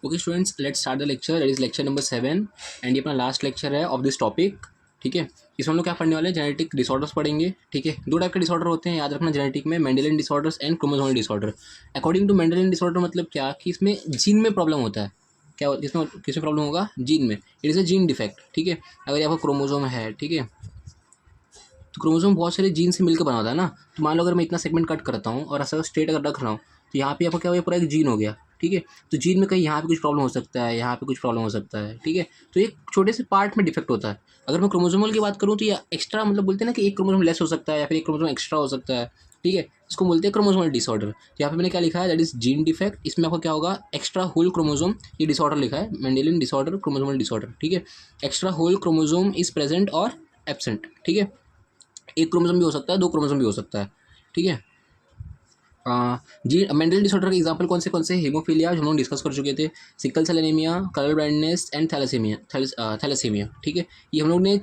Okay students, let's start the lecture. That is lecture number 7 and ये अपना last lecture है of this topic. ठीक है, इसमें हम लोग क्या पढ़ने वाले हैं, जेनेटिक डिसऑर्डर्स पढ़ेंगे। ठीक है, दो टाइप के डिसऑर्डर होते हैं, याद रखना जेनेटिक में, Mendelian disorders and chromosomal disorder. According to Mendelian disorder मतलब क्या कि इसमें जीन में प्रॉब्लम होता है। क्या इसमें किसमें प्रॉब्लम होगा? जीन में। It is a gene defect. ठीक है, अगर ये आपका क्रोमोसोम है, ठीक है, तो क्रोमोसोम बहुत सारे जीन से मिलकर बना होता है ना। तो मान लो अगर मैं इतना सेगमेंट कट करता हूँ और ऐसा स्ट्रेट अगर रख रहा हूँ, तो यहाँ पे आपका क्या हो गया, पूरा एक जीन हो गया। ठीक है, तो जीन में कहीं यहाँ पे कुछ प्रॉब्लम हो सकता है, यहाँ पे कुछ प्रॉब्लम हो सकता है। ठीक है, तो एक छोटे से पार्ट में डिफेक्ट होता है। अगर मैं क्रोमोसोमल की बात करूँ तो ये एक्स्ट्रा मतलब बोलते हैं ना कि एक क्रोमोसोम लेस हो सकता है या फिर एक क्रोमोसोम एक्स्ट्रा हो सकता है। ठीक है, इसको बोलते हैं क्रोमोसोमल डिसऑर्डर। यहाँ पे मैंने क्या लिखा है, दैट इज जीन डिफेक्ट। इसमें आपको क्या होगा, एक्स्ट्रा होल क्रोमोसोम, ये डिसऑर्डर लिखा है, मेंडेलियन डिसऑर्डर, क्रोमोसोमल डिसऑर्डर। ठीक है, extra whole chromosome is present और एब्सेंट। ठीक है, एक क्रोमोसोम भी हो सकता है, दो क्रोमोसोम भी हो सकता है। ठीक है, जी मेंटल डिसऑर्डर के एग्जांपल कौन से हीमोफीलिया जो हम लोग डिस्कस कर चुके थे, sickle cell anaemia, colour blindness and thalassaemia. ठीक है, ये हम लोग ने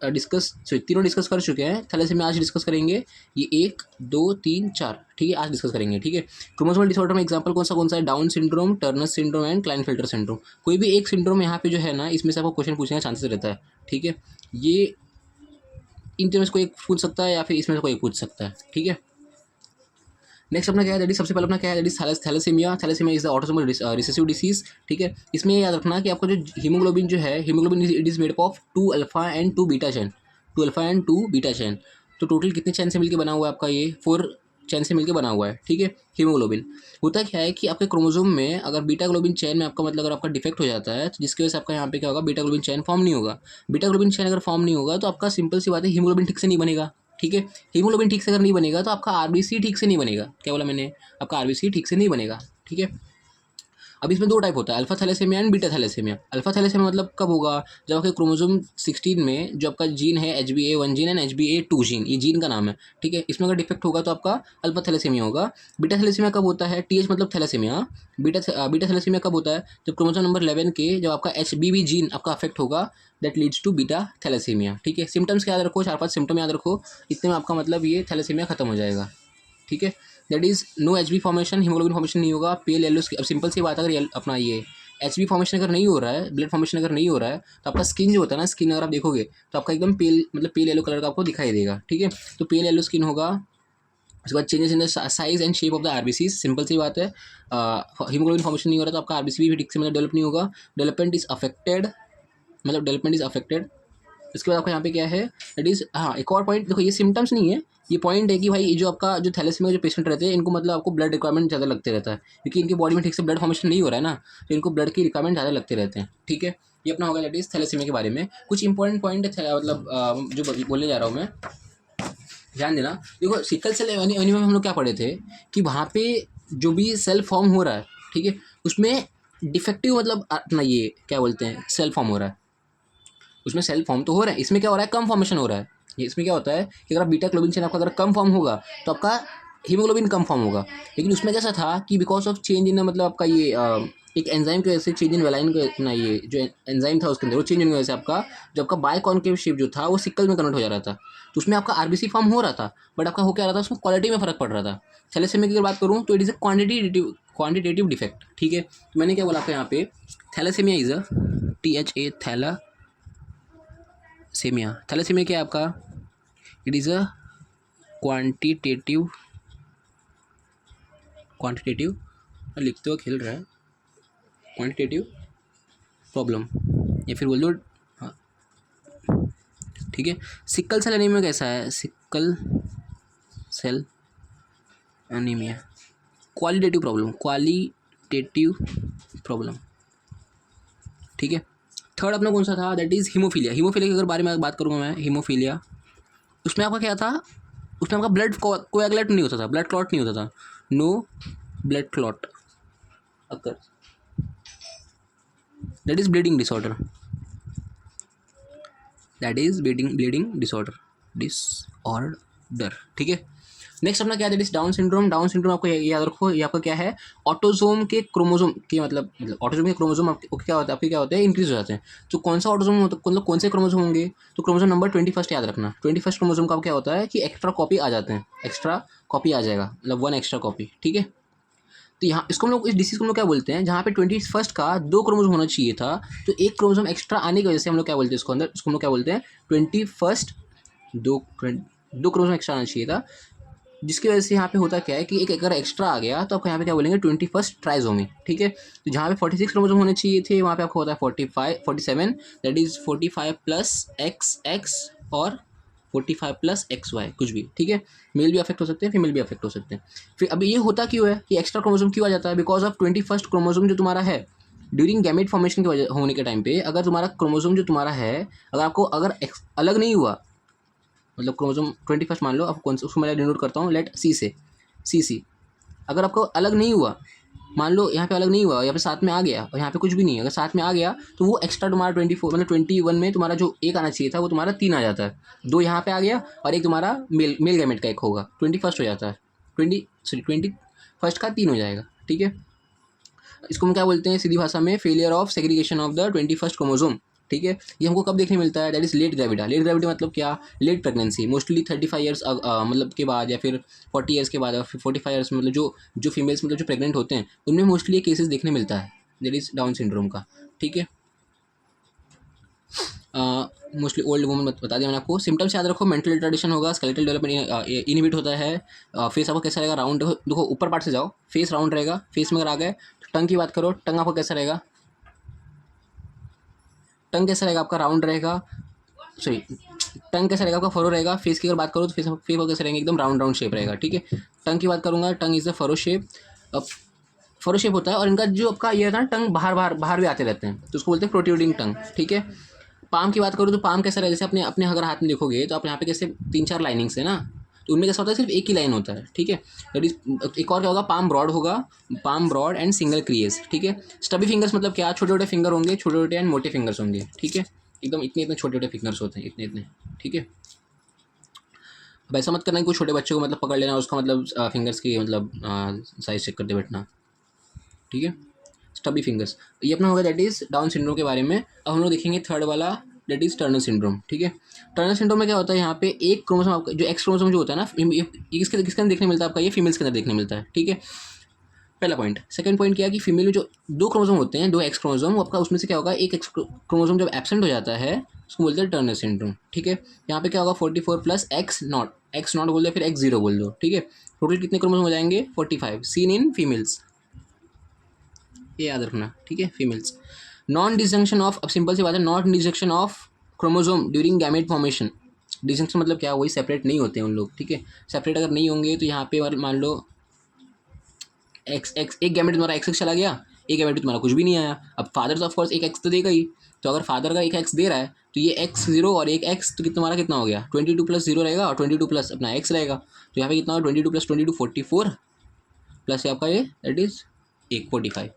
तीनों डिस्कस कर चुके हैं। थैलेसीमिया आज डिस्कस करेंगे, ये 1 2 3 4। ठीक है, आज डिस्कस करेंगे। ठीक है, क्रोमोसोमल डिसऑर्डर में एग्जांपल कौन सा है, down syndrome, Turner syndrome and Klinefelter syndrome. कोई भी एक सिंड्रोम यहाँ पे जो है ना, इसमें से आपको क्वेश्चन पूछने का चांसेस रहता है। ठीक है, ये इन तीनों में से कोई एक पूछ सकता है या फिर इसमें से कोई एक पूछ सकता है। ठीक है, नेक्स्ट अपना क्या है, दैट इज सबसे पहले अपना क्या है, that is thalassaemia. Thalassaemia is the autosomal recessive disease. ठीक है, इसमें याद रखना कि आपका जो हीमोग्लोबिन जो है, haemoglobin it is made up of 2 alpha and 2 beta chain, 2 alpha and 2 beta chain. तो टोटल कितने चेन से मिलकर बना हुआ है आपका, ये 4 चेन से मिलकर बना हुआ है। ठीक है, हीमोग्लोबिन होता क्या है कि आपके क्रोमोसोम में अगर बीटा ग्लोबिन चेन में आपका मतलब अगर आपका डिफेक्ट हो जाता है, तो जिसकी वजह से आपका यहाँ पे क्या होगा, बीटा ग्लोबिन चेन फॉर्म नहीं होगा। बीटा ग्लोबिन चेन अगर फॉर्म नहीं होगा तो आपका सिंपल सी बात है, हीमोग्लोबिन ठीक से नहीं बनेगा। ठीक है, हीमोग्लोबिन ठीक से अगर नहीं बनेगा तो आपका आरबीसी ठीक से नहीं बनेगा। क्या बोला मैंने, आपका आरबीसी ठीक से नहीं बनेगा। ठीक है, अब इसमें दो टाइप होता है, alpha thalassaemia and beta thalassaemia. Alpha thalassaemia मतलब कब होगा, जब आपके क्रोमोसोम 16 में जो आपका जीन है HbA1 gene and HbA2 gene, ये जीन का नाम है। ठीक है, इसमें अगर डिफेक्ट होगा तो आपका अल्फा थैलेसेमिया होगा। बीटा थैलेसेमिया कब होता है, TH मतलब थैलेसेमिया। बीटा थैलेसेमिया कब होता है, जब क्रोमोसोम नंबर 11 के जब आपका HBB जीन आपका अफेक्ट होगा, that leads to beta thalassaemia. ठीक है, सिम्टम्स क्या याद रखो, 4-5 सिम्टम याद रखो, इतने में आपका मतलब ये थैलेसेमिया खत्म हो जाएगा। ठीक है, that is no HB formation, haemoglobin formation नहीं होगा, पेल येलो। अब सिंपल सी बात है, अगर अपना ये HB फॉर्मेशन अगर नहीं हो रहा है, ब्लड फॉर्मेशन अगर नहीं हो रहा है, तो आपका स्किन जो होता है ना, स्किन अगर आप देखोगे तो आपका एकदम पेल मतलब पेल येलो कलर का आपको दिखाई देगा। ठीक है, तो पेल येलो स्किन होगा। उसके बाद changes in the size and shape of the RBC, simple सी बात है, हीमोग्लोबिन फॉर्मेशन नहीं हो रहा तो आपका आरबीसी भी ठीक से मतलब डेवलप नहीं होगा, डेवलपमेंट इज अफेक्टेड, मतलब डेवलपमेंट इज अफेक्टेड। इसके बाद आपका यहाँ पे क्या है, दैट इज, हाँ एक और पॉइंट देखो, ये सिम्टम्स नहीं है, ये पॉइंट है कि भाई जो आपका जो थैलेसीमिया जो पेशेंट रहते हैं, इनको मतलब आपको ब्लड रिक्वायरमेंट ज़्यादा लगते रहता है, क्योंकि इनकी बॉडी में ठीक से ब्लड फॉर्मेशन नहीं हो रहा है ना, तो इनको ब्लड की रिक्वायरमेंट ज़्यादा लगते रहते हैं। ठीक है, ये अपना होगा दैट इज थैलेसीमिया के बारे में। कुछ इंपॉर्टेंट पॉइंट मतलब जो बोलने जा रहा हूँ मैं, ध्यान देना। देखो सिकल सेल एनीमिया में हम लोग क्या पढ़े थे कि वहाँ पे जो भी सेल फॉर्म हो रहा है, ठीक है, उसमें डिफेक्टिव मतलब अपना ये क्या बोलते हैं, सेल फॉर्म हो रहा है। उसमें सेल फॉर्म तो हो रहा है, इसमें क्या हो रहा है, कम फॉर्मेशन हो रहा है। ये इसमें क्या होता है कि अगर बीटा ग्लोबिन चेन आपका अगर कम फॉर्म होगा तो आपका हीमोग्लोबिन कम फॉर्म होगा। लेकिन उसमें कैसा था कि बिकॉज ऑफ चेंज इन मतलब आपका ये एक एंजाइम की वजह से, चेंज इन वेलाइन का अपना ये जो एंजाइम था उसके अंदर, वो चेंज इन की वजह से आपका जो आपका बाय कॉन्केव शेप जो था वो सिकल में कन्वर्ट हो जा रहा था। तो उसमें आपका आरबीसी फॉर्म हो रहा था, बट आपका हो क्या रहा था, उसमें क्वालिटी में फर्क पड़ रहा था। थैलेसीमिया की अगर बात करूँ तो it is a quantitative defect. ठीक है, तो मैंने क्या बोला आपका यहाँ पे, thalassaemia is a THA thalassaemia क्या है आपका, इट इज़ अ क्वांटिटेटिव लिखते हुए खेल रहा है, क्वांटिटेटिव प्रॉब्लम, या फिर बोल दो, हाँ ठीक है। सिकल सेल एनीमिया कैसा है, sickle cell anaemia qualitative problem. ठीक है, थर्ड अपना कौन सा था, दैट इज़ हीमोफीलिया। हीमोफीलिया के अगर बारे में बात करूँगा मैं, हीमोफीलिया उसमें आपका क्या था, उसमें आपका ब्लड कोएगुलेट नहीं होता था, ब्लड क्लॉट नहीं होता था, no blood clot occur, that is bleeding disorder, ठीक है। नेक्स्ट अपना क्या है, that is Down syndrome. Down syndrome आपको याद रखो, ये आपका क्या है, ऑटोजोम के क्रोमोजोम के मतलब ऑटोजोम के क्रोमोजोम आपके क्या होता है, आपके क्या होते हैं, इंक्रीज हो जाते हैं। तो कौन सा ऑटोजोम होता है, मतलब कौन से क्रोमोजोम होंगे, तो क्रोमोजोम नंबर 21 याद रखना। 21 क्रोमोजोम का क्या होता है कि एक्स्ट्रा कॉपी आ जाते हैं, एक्स्ट्रा कॉपी आ जाएगा, मतलब 1 एक्स्ट्रा कॉपी। ठीक है, तो यहाँ इसको हम लोग, इस डिसीज को हम लोग क्या बोलते हैं, जहाँ पे 21st का 2 क्रोमोसोम होना चाहिए था, तो 1 क्रोमोसोम एक्स्ट्रा आने की वजह से हम लोग क्या बोलते हैं इसको अंदर, इसको हम लोग क्या बोलते हैं 21st, दो क्रोमोसोम एक्स्ट्रा आना चाहिए था, जिसकी वजह से यहाँ पे होता क्या है कि एक अगर एक्स्ट्रा आ गया तो आपको यहाँ पे क्या बोलेंगे 21st ट्राइजोमी, ठीक है। तो जहाँ पे 46 क्रोमोसोम होने चाहिए थे वहाँ पे आपको होता है 47, that is 45 plus x x और 45 प्लस एक्स वाई, कुछ भी, ठीक है। मेल भी अफेक्ट हो सकते हैं, फीमेल भी अफेक्ट हो सकते हैं। फिर अभी ये होता क्यों है कि एक्स्ट्रा क्रोमोसोम क्यों आ जाता है, बिकॉज ऑफ 21st क्रोमोसोम जो तुम्हारा है ड्यूरिंग गैमेट फॉर्मेशन की वजह होने के टाइम पे, अगर तुम्हारा क्रोमोसोम जो तुम्हारा है, अगर आपको अगर अलग नहीं हुआ, मतलब क्रोमोसोम 21st मान लो, आप कौन सा, उसको मैं डिनोट करता हूँ लेट सी से, सी, अगर आपको अलग नहीं हुआ, मान लो यहाँ पे अलग नहीं हुआ, यहाँ पे साथ में आ गया और यहाँ पे कुछ भी नहीं है, अगर साथ में आ गया तो वो एक्स्ट्रा तुम्हारा 24 मतलब 21 में तुम्हारा जो एक आना चाहिए था वो तुम्हारा 3 आ जाता है, 2 यहाँ पे आ गया और एक तुम्हारा मेल गैमेट का एक होगा, 21st हो जाता है, 21st का 3 हो जाएगा, ठीक है। इसको हम क्या बोलते हैं सीधी भाषा में, failure of segregation of the 21st chromosome, ठीक है। ये हमको कब देखने मिलता है, that is late gravida. Late gravida मतलब क्या, लेट प्रेगनेंसी, मोस्टली 35 ईयर्स मतलब के बाद, या फिर 40 ईयर्स के बाद, या फिर 45 ईयर्स, मतलब जो फीमेल्स मतलब जो प्रेग्नेंट होते हैं उनमें मोस्टली ये केसेस देखने मिलता है, दैट इज डाउन सिंड्रोम का, ठीक है। मोस्टली ओल्ड वुमन बता दिया मैंने आपको। सिम्टम्स याद रखो, मेंटल रिटार्डेशन होगा, स्केलेटल डेवलपमेंट इनहिबिट होता है, फेस आपको कैसा रहेगा, राउंड, देखो ऊपर पार्ट से जाओ, फेस राउंड रहेगा, फेस में अगर आ गए तो टंग की बात करो, टंग आपको कैसा रहेगा, टंग कैसा रहेगा आपका, राउंड रहेगा, सॉरी टंग कैसा रहेगा आपका, फरो रहेगा। फेस की अगर बात करो तो फेस कैसे रहेंगे, एकदम राउंड राउंड शेप रहेगा, ठीक है। टंग की बात करूँगा, टंग इज़ द फरो शेप, अब फरो शेप होता है, और इनका जो आपका ये था टंग बाहर भी आते रहते हैं, तो उसको बोलते हैं प्रोट्रूडिंग टंग, ठीक है। पाम की बात करूँ तो पाम कैसा रहेगा, जैसे अपने अपने अगर हाथ में देखोगे तो आप यहाँ पे कैसे 3-4 लाइनिंग्स है ना, तो उनमें कैसा होता है सिर्फ एक ही लाइन होता है, ठीक है। दैट इज एक और क्या होगा, पाम ब्रॉड होगा, पाम ब्रॉड एंड सिंगल क्रिएस, ठीक है। स्टबी फिंगर्स मतलब क्या, छोटे छोटे फिंगर होंगे, छोटे छोटे एंड मोटे फिंगर्स होंगे, ठीक है, एकदम इतने इतने छोटे छोटे फिंगर्स होते हैं, इतने इतने, ठीक है। अब ऐसा मत करना कि कोई छोटे बच्चे को मतलब पकड़ लेना, उसका मतलब फिंगर्स की मतलब साइज चेक करते बैठना, ठीक है। स्टबी फिंगर्स, ये अपना होगा दैट इज डाउन सिंड्रोम के बारे में। अब हम लोग देखेंगे थर्ड वाला, दैट इज टर्नर सिंड्रोम, ठीक है। टर्नर सिंड्रोम में क्या होता है, यहाँ पे एक क्रोमोसोम आपका जो एक्स क्रोमोसोम जो होता है ना, ये किसके अंदर देखने मिलता है आपका, ये फीमेल्स के अंदर देखने मिलता है, ठीक है। पहला पॉइंट। सेकंड पॉइंट क्या है कि फीमेल में जो 2 क्रोमोसोम होते हैं, 2 एक्स क्रोमोसोम, वो आपका उसमें से क्या होगा, एक एक्स क्रोमोसोम जब एब्सेंट हो जाता है उसको बोलते हैं टर्नर सिंड्रोम, ठीक है। यहाँ पे क्या होगा 44 प्लस एक्स नॉट बोल दो, फिर एक्स जीरो बोल दो, ठीक है। टोटल कितने क्रोमोसोम हो जाएंगे 45, सीन इन फीमेल्स, ये याद रखना, ठीक है, फीमेल्स। नॉन डिजंक्शन ऑफ, अब सिंपल सी बात है, non disjunction of chromosome during gamete formation. Disjunction मतलब क्या, वही सेपरेट नहीं होते हैं उन लोग, ठीक है। सेपरेट अगर नहीं होंगे तो यहाँ पे मान लो एक्स एक्स, एक गैमेट तुम्हारा एक्स एक्स चला गया, एक गैमेट तुम्हारा कुछ भी नहीं आया। अब फादर तो ऑफकोर्स एक एक्स तो देगा ही, तो अगर फादर का एक एक्स दे रहा है तो ये एक्स जीरो और एक एक्स, तो तुम्हारा कितना हो गया 22 प्लस जीरो रहेगा, और 22 प्लस अपना एक्स रहेगा, तो यहाँ पे कितना होगा 22 प्लस 22 44, प्लस आपका ये दैट इज एक 45,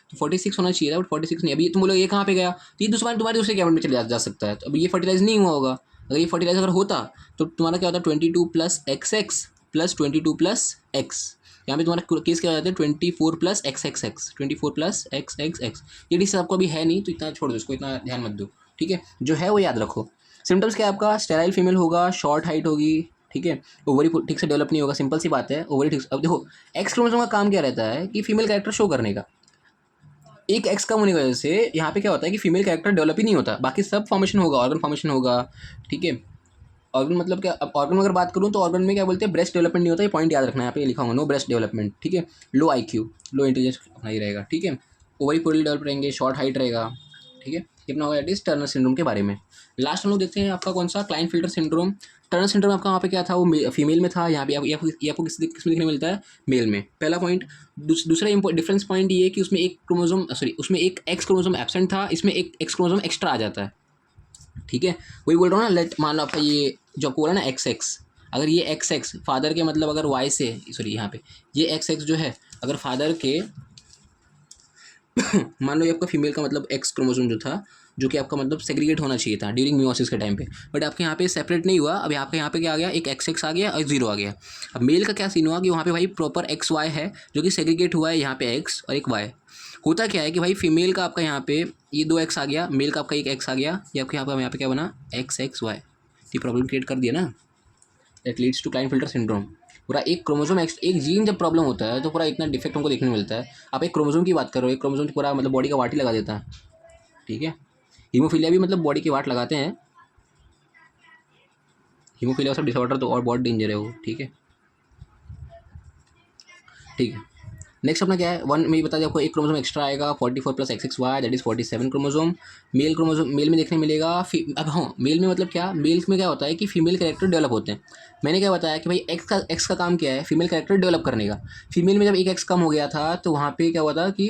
तो 46 होना चाहिए था, बट 46 नहीं। अभी तुम बोलोगे ये कहाँ पे गया, तो ये तुम्हारे दूसरे गैमेट में चले जा सकता है, तो अभी ये फर्टिलाइज नहीं हुआ होगा। अगर ये फर्टिलाइज अगर होता तो तुम्हारा क्या होता 22 plus x x plus 22 plus x, यहाँ पे तुम्हारा केस क्या हो जाता है 24 plus x x x, 24 plus x x x. ये डिश आपको अभी है नहीं तो इतना छोड़ दो, इसको इतना ध्यान मत दो, ठीक है। जो है वो याद रखो। सिम्टम्स क्या है आपका, स्टेराइल फीमेल होगा, शॉर्ट हाइट होगी, ठीक है। ओवरी ठीक से डेवलप नहीं होगा, सिंपल सी बात है, ओवरी ठीक। अब देखो एक्स क्रोमोसोम का काम क्या रहता है कि फीमेल कैरेक्टर शो करने का, एक एक्स कम होने की वजह से यहाँ पे क्या होता है कि फीमेल कैरेक्टर डेवलप ही नहीं होता, बाकी सब फॉर्मेशन होगा, ऑर्गन फॉर्मेशन होगा, ठीक है। ऑर्गन मतलब क्या, अब ऑर्गन में अगर बात करूँ तो ऑर्गन में क्या बोलते हैं, ब्रेस्ट डेवलपमेंट नहीं होता, ये पॉइंट याद रखना है, यहाँ पे लिखा होगा नो ब्रेस्ट डेवलपमेंट, ठीक है। लो IQ, लो इंटेलिजेंस अपना ही रहेगा, ठीक है। ओवरी पोर्टली डेवलप रहेंगे, शॉर्ट हाइट रहेगा, ठीक है। ये अपना होगा दैट इज टर्नर सिंड्रोम के बारे में। लास्ट हम लोग देखते हैं आपका कौन सा, क्लाइनफिल्टर सिंड्रोम। टर्नर सिंड्रोम आपका वहाँ पे क्या था, वो फीमेल में था, यहाँ पे आपको किस में देखने मिलता है, मेल में। पहला पॉइंट। दूसरा डिफरेंस पॉइंट ये है कि उसमें एक क्रोमोसोम सॉरी उसमें एक एक्स क्रोमोसोम एब्सेंट था, इसमें एक एक्स क्रोमोसोम एक्स्ट्रा आ जाता है, ठीक है। वही बोल रहा हूँ ना, लेट मान लो आपका ये जो आपको बोला ना एक्स एक्स, अगर ये एक्स एक्स फादर के मतलब अगर वाई से सॉरी यहाँ पे ये एक्स एक्स जो है अगर फादर के मान लो ये आपका फीमेल का मतलब एक्स क्रोमोसोम जो था, जो कि आपका मतलब सेग्रीगेट होना चाहिए था ड्यूरिंग मियोसिस के टाइम पे, बट आपके यहाँ पे सेपरेट नहीं हुआ। अब आपके यहाँ पे क्या आ गया, एक एक्स एक्स आ गया और जीरो आ गया। अब मेल का क्या सीन हुआ कि वहाँ पे भाई प्रॉपर एक्स वाई है जो कि सेग्रीगेट हुआ है, यहाँ पे एक्स और एक वाई। होता क्या है कि भाई फीमेल का आपका यहाँ पे ये 2 एक्स आ गया, मेल का आपका एक एक्स आ गया, ये आपके यहाँ पे क्या बना एक्स एक्स वाई, ये प्रॉब्लम क्रिएट कर दिया ना, दैट लीड्स टू क्लाइनफिल्टर सिंड्रोम। पूरा एक क्रोमोसोम एक जीन जब प्रॉब्लम होता है तो पूरा इतना डिफेक्ट हमको देखने को मिलता है। आप एक क्रोमोसोम की बात कर रहे हो, एक क्रोमोसोम पूरा मतलब बॉडी का वाट ही लगा देता है, ठीक है। हीमोफीलिया भी मतलब बॉडी की वाट लगाते हैं। हीमोफीलिया सब डिसऑर्डर तो और बहुत डेंजर है वो, ठीक है। ठीक है, नेक्स्ट अपना क्या है, वन में बता दिया आपको, एक क्रोमोसोम एक्स्ट्रा आएगा 44 plus XX Y, that is 47 chromosome. Male में देखने मिलेगा। अब हाँ, मेल में मतलब क्या, मेल में क्या होता है कि फीमेल कैरेक्टर डेवलप होते हैं। मैंने क्या बताया कि भाई एक्स का काम क्या है, फीमेल कैरेक्टर डेवलप करने का। फीमेल में जब एक एक्स कम हो गया था तो वहाँ पे क्या हुआ था कि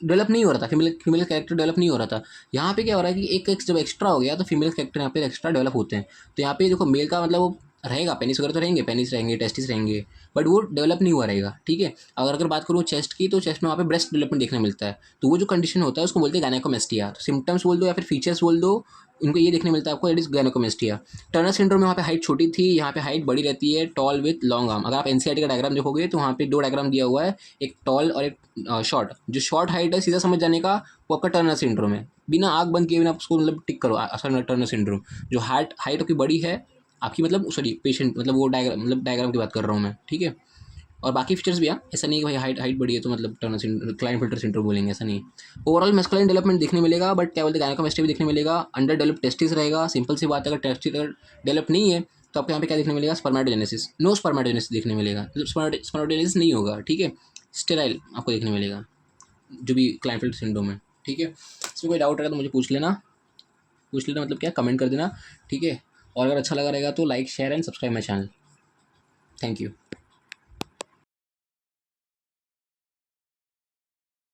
डेवलप नहीं हो रहा था, फीमेल कैरेक्टर डेवलप नहीं हो रहा था। यहाँ पे क्या हो रहा है कि एक एक्स जब एक्स्ट्रा हो गया तो फीमेल कैरेक्टर यहाँ पे एक्स्ट्रा डेवलप होते हैं। तो यहाँ पे देखो मेल का मतलब वो रहेगा, पेनिस वगैरह तो रहेंगे, पेनिस रहेंगे, टेस्टिस रहेंगे, बट वो डेवलप नहीं हुआ रहेगा, ठीक है। अगर बात करूँ चेस्ट की, तो चेस्ट में वहाँ पे ब्रेस्ट डेवलपमेंट देखने मिलता है। तो वो जो कंडीशन होता है उसको बोलते हैं गायनेकोमेस्टिया। तो सिम्टम्स बोल दो या फिर फीचर्स बोल दो, उनको ये देखने मिलता है आपको, it is gynaecomastia. Turner syndrome में वहाँ पे हाइट छोटी थी, यहाँ पे हाइट बड़ी रहती है, टॉल विथ लॉन्ग आर्म। अगर आप एनसीईआरटी का डायग्राम देखोगे तो वहाँ पे दो डायग्राम दिया हुआ है, एक टॉल और एक शॉर्ट। जो शॉर्ट हाइट है सीधा समझ जाने का, वो आपका टर्नर सिंड्रोम है। बिना आँख बंद किए बिना उसको मतलब टिक करो, असल टर्नर सिंड्रोम। जो हाइट हाइट आपकी बड़ी है आपकी, मतलब सॉरी पेशेंट, मतलब वो डायग्राम, मतलब डायग्राम की बात कर रहा हूँ मैं, ठीक है। और बाकी फीचर्स भी, हाँ, ऐसा नहीं कि भाई हाइट हाइट बड़ी है तो मतलब टर्नर क्लाइंटफिल्टर सिंड्रोम बोलेंगे, ऐसा नहीं। ओवरऑल मस्कुलाइन डेवलपमेंट देखने मिलेगा, बट क्या बोलते हैं गायनेकोमेस्टिया भी देखने मिलेगा। अंडर डेवलप टेस्टिस रहेगा, सिंपल सी बात है, अगर टेस्टिस अगर डेवलप नहीं है तो आपको यहाँ पे क्या देखने मिलेगा, स्पर्मेटोजेनेसिस, नो स्पर्मेटोजेनेसिस देखने मिलेगा, मतलब स्पर्मेटोजेनेसिस नहीं होगा, ठीक है। स्टेराइल आपको देखने मिलेगा, जो भी क्लाइंटफिल्टर सिंड्रोम है, ठीक है। इसमें कोई डाउट रहेगा तो मुझे पूछ लेना, मतलब क्या, कमेंट कर देना, ठीक है। और अगर अच्छा लगा रहेगा तो like share and subscribe my channel. Thank you.